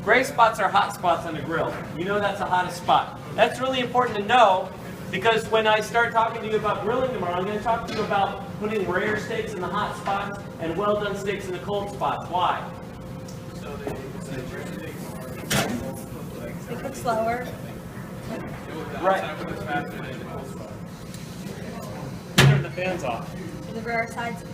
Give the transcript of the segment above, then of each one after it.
Gray spots are hot spots on the grill. You know that's the hottest spot. That's really important to know because when I start talking to you about grilling tomorrow, I'm going to talk to you about putting rare steaks in the hot spots and well-done steaks in the cold spots. Why? They cook slower. Right. Turn the fans off. The rare sides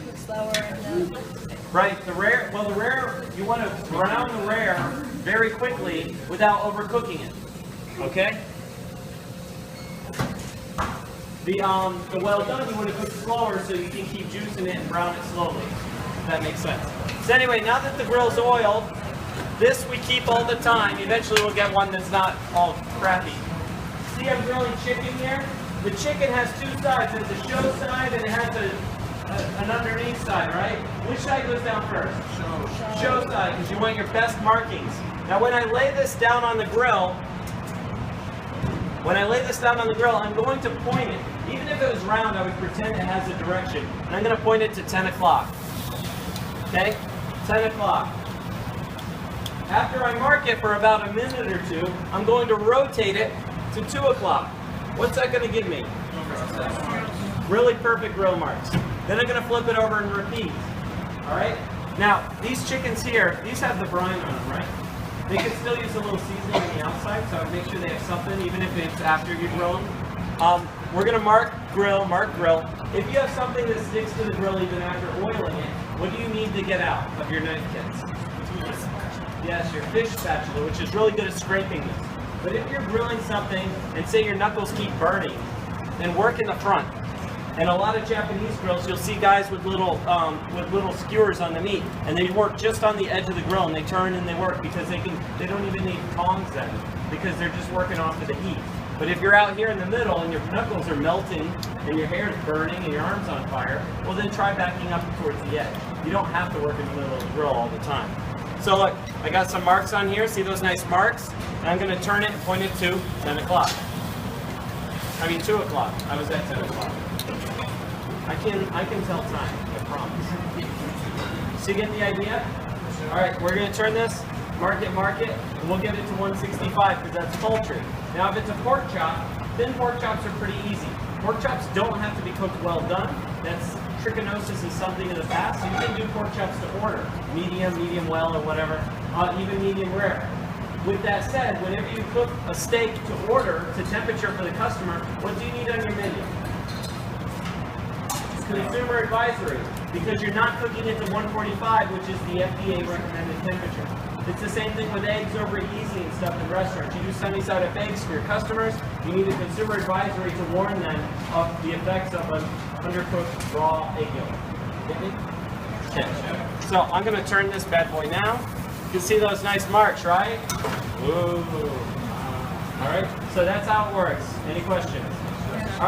cook slower and the Right, the rare, you want to brown the rare very quickly without overcooking it, okay? The well done, you want to cook slower so you can keep juicing it and brown it slowly, if that makes sense. So anyway, now that the grill's oiled, this we keep all the time. Eventually we'll get one that's not all crappy. See I'm grilling chicken here? The chicken has two sides. There's a show side and it has an underneath side, right? Which side goes down first? Show side, because you want your best markings. Now when I lay this down on the grill, I'm going to point it. Even if it was round, I would pretend it has a direction. And I'm going to point it to 10 o'clock. Okay? 10 o'clock. After I mark it for about a minute or two, I'm going to rotate it to 2 o'clock. What's that going to give me? Really perfect grill marks. Then I'm going to flip it over and repeat. Alright? Now, these chickens here, these have the brine on them, right? They can still use a little seasoning on the outside, so I would make sure they have something, even if it's after you grill them. We're going to mark grill. If you have something that sticks to the grill even after oiling it, what do you need to get out of your knife kits? Yes, your fish spatula, which is really good at scraping this. But if you're grilling something, and say your knuckles keep burning, then work in the front. And a lot of Japanese grills, you'll see guys with little skewers on the meat, and they work just on the edge of the grill, and they turn and they work because they don't even need tongs then, because they're just working off of the heat. But if you're out here in the middle and your knuckles are melting and your hair is burning and your arm's on fire, well then try backing up towards the edge. You don't have to work in the middle of the grill all the time. So look, I got some marks on here. See those nice marks? And I'm going to turn it and point it to 10 o'clock. 2 o'clock. I was at 10 o'clock. I can tell time, I promise. So you get the idea? Alright, we're going to turn this, mark it, and we'll get it to 165 because that's poultry. Now if it's a pork chop, thin pork chops are pretty easy. Pork chops don't have to be cooked well done. That's trichinosis is something in the past. So you can do pork chops to order. Medium well, or whatever. Even medium rare. With that said, whenever you cook a steak to order to temperature for the customer, what do you need on your menu? Consumer advisory, because you're not cooking it to 145, which is the FDA recommended temperature. It's the same thing with eggs over easy and stuff in restaurants. You do sunny side up eggs for your customers, you need a consumer advisory to warn them of the effects of an undercooked raw egg yolk. Get me? Okay. So I'm going to turn this bad boy now. You can see those nice marks, right? Ooh. All right. So that's how it works. Any questions?